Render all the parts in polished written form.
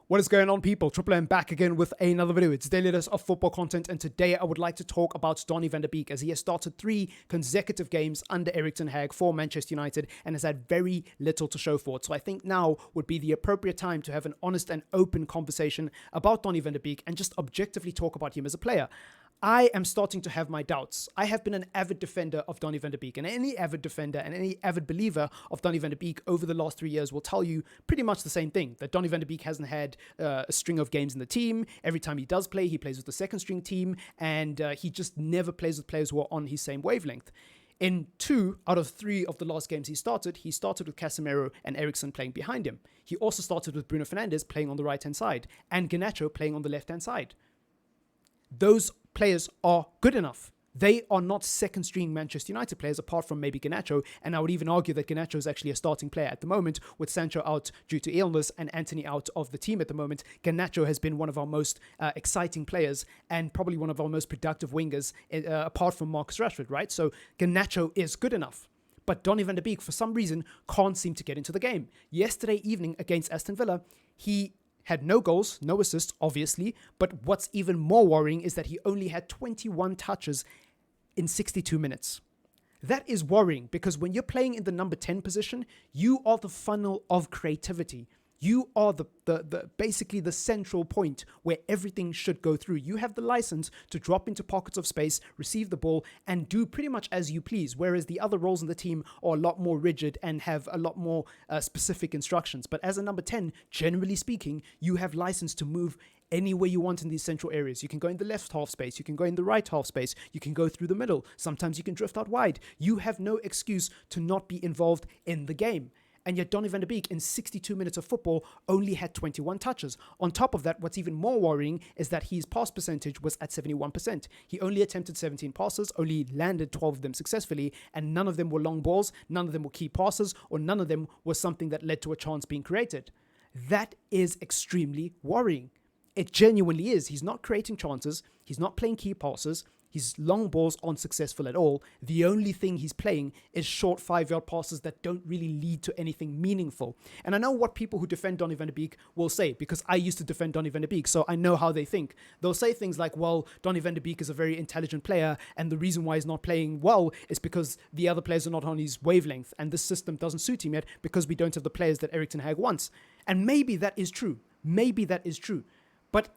What is going on, people? TripleM back again with another video. It's daily dose of football content, and today I would like to talk about Donny Van De Beek, as he has started 3 consecutive games under Erik ten Hag for Manchester United and has had very little to show for it. So I think now would be the appropriate time to have an honest and open conversation about Donny Van De Beek and just objectively talk about him as a player. I am starting to have my doubts. I have been an avid defender of Donny Van De Beek, and any avid defender and any avid believer of Donny Van De Beek over the last 3 years will tell you pretty much the same thing, that Donny Van De Beek hasn't had a string of games in the team. Every time he does play, he plays with the second string team, and he just never plays with players who are on his same wavelength. In 2 out of 3 of the last games he started with Casemiro and Eriksen playing behind him. He also started with Bruno Fernandes playing on the right-hand side and Garnacho playing on the left-hand side. Those players are good enough. They are not second-string Manchester United players, apart from maybe Garnacho, and I would even argue that Garnacho is actually a starting player at the moment, with Sancho out due to illness and Antony out of the team at the moment. Garnacho has been one of our most exciting players and probably one of our most productive wingers, apart from Marcus Rashford, right? So Garnacho is good enough. But Donny Van De Beek, for some reason, can't seem to get into the game. Yesterday evening against Aston Villa, he had no goals, no assists, obviously, but what's even more worrying is that he only had 21 touches in 62 minutes. That is worrying, because when you're playing in the number 10 position, you are the funnel of creativity. You are the basically the central point where everything should go through. You have the license to drop into pockets of space, receive the ball, and do pretty much as you please, whereas the other roles in the team are a lot more rigid and have a lot more specific instructions. But as a number 10, generally speaking, you have license to move anywhere you want in these central areas. You can go in the left half space, you can go in the right half space, you can go through the middle. Sometimes you can drift out wide. You have no excuse to not be involved in the game. And yet Donny Van De Beek in 62 minutes of football only had 21 touches. On top of that, what's even more worrying is that his pass percentage was at 71%. He only attempted 17 passes, only landed 12 of them successfully, and none of them were long balls, none of them were key passes, or none of them was something that led to a chance being created. That is extremely worrying. It genuinely is. He's not creating chances, he's not playing key passes, his long balls aren't successful at all. The only thing he's playing is short 5-yard passes that don't really lead to anything meaningful. And I know what people who defend Donny Van De Beek will say, because I used to defend Donny Van De Beek, so I know how they think. They'll say things like, well, Donny Van De Beek is a very intelligent player, and the reason why he's not playing well is because the other players are not on his wavelength, and this system doesn't suit him yet because we don't have the players that Erik ten Hag wants. And maybe that is true. Maybe that is true. But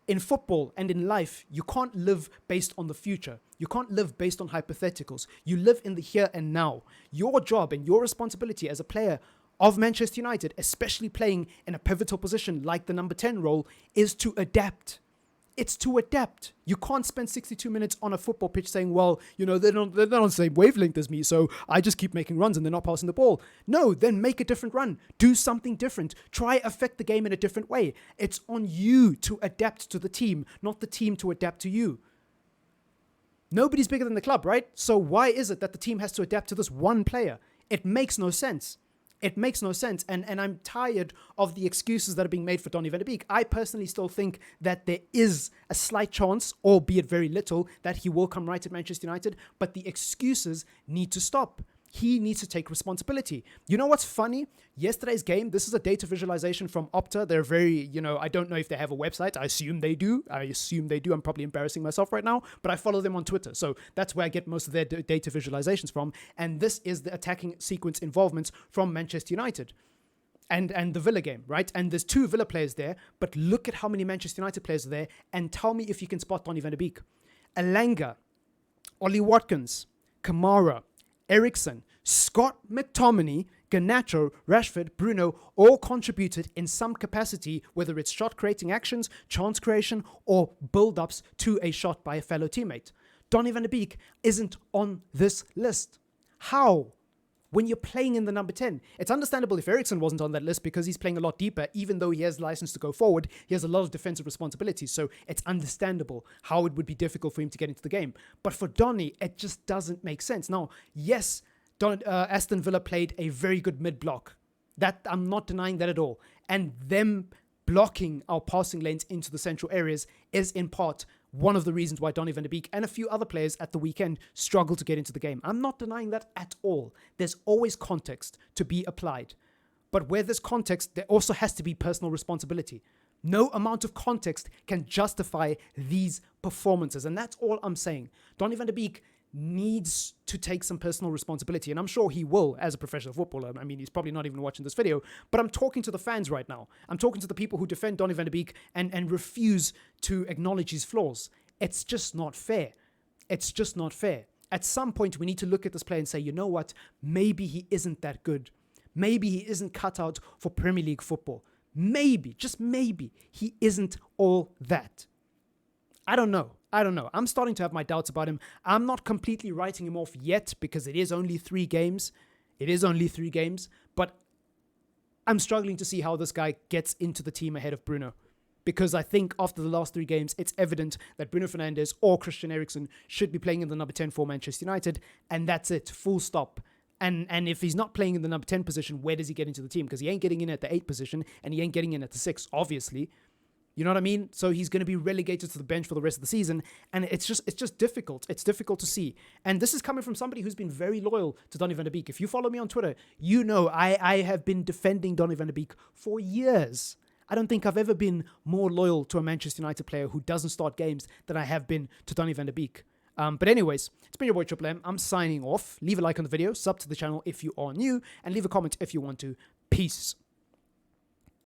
in football and in life, you can't live based on the future. You can't live based on hypotheticals. You live in the here and now. Your job and your responsibility as a player of Manchester United, especially playing in a pivotal position like the number 10 role, is to adapt. It's to adapt. You can't spend 62 minutes on a football pitch saying, well, you know, they're not on the same wavelength as me, so I just keep making runs and they're not passing the ball. No, then make a different run. Do something different. Try affect the game in a different way. It's on you to adapt to the team, not the team to adapt to you. Nobody's bigger than the club, right? So why is it that the team has to adapt to this one player? It makes no sense. It makes no sense, and I'm tired of the excuses that are being made for Donny Van De Beek. I personally still think that there is a slight chance, albeit very little, that he will come right at Manchester United, but the excuses need to stop. He needs to take responsibility. You know what's funny? Yesterday's game, this is a data visualization from Opta. They're very, I don't know if they have a website. I assume they do. I'm probably embarrassing myself right now, but I follow them on Twitter. So that's where I get most of their data visualizations from. And this is the attacking sequence involvements from Manchester United and the Villa game, right? And there's 2 Villa players there, but look at how many Manchester United players are there and tell me if you can spot Donny Van De Beek. Elanga, Ollie Watkins, Kamara, Eriksen, Scott McTominay, Garnacho, Rashford, Bruno all contributed in some capacity, whether it's shot creating actions, chance creation, or build-ups to a shot by a fellow teammate. Donny Van De Beek isn't on this list. How? When you're playing in the number 10. It's understandable if Eriksen wasn't on that list because he's playing a lot deeper. Even though he has license to go forward, he has a lot of defensive responsibilities. So it's understandable how it would be difficult for him to get into the game. But for Donny, it just doesn't make sense. Now, yes, Aston Villa played a very good mid-block. That I'm not denying that at all. And them blocking our passing lanes into the central areas is in part one of the reasons why Donny Van De Beek and a few other players at the weekend struggle to get into the game. I'm not denying that at all. There's always context to be applied. But where there's context, there also has to be personal responsibility. No amount of context can justify these performances. And that's all I'm saying. Donny Van De Beek needs to take some personal responsibility. And I'm sure he will as a professional footballer. I mean, he's probably not even watching this video. But I'm talking to the fans right now. I'm talking to the people who defend Donny Van De Beek and refuse to acknowledge his flaws. It's just not fair. It's just not fair. At some point, we need to look at this player and say, you know what? Maybe he isn't that good. Maybe he isn't cut out for Premier League football. Maybe, just maybe, he isn't all that. I don't know. I'm starting to have my doubts about him. I'm not completely writing him off yet because it is only 3 games. But I'm struggling to see how this guy gets into the team ahead of Bruno. Because I think after the last 3 games, it's evident that Bruno Fernandes or Christian Eriksen should be playing in the number 10 for Manchester United. And that's it, full stop. And if he's not playing in the number 10 position, where does he get into the team? Because he ain't getting in at the 8 position and he ain't getting in at the 6, obviously. You know what I mean? So he's going to be relegated to the bench for the rest of the season. And it's just difficult. It's difficult to see. And this is coming from somebody who's been very loyal to Donny Van De Beek. If you follow me on Twitter, you know I have been defending Donny Van De Beek for years. I don't think I've ever been more loyal to a Manchester United player who doesn't start games than I have been to Donny Van De Beek. But anyways, it's been your boy TripleM. I'm signing off. Leave a like on the video, sub to the channel if you are new, and leave a comment if you want to. Peace.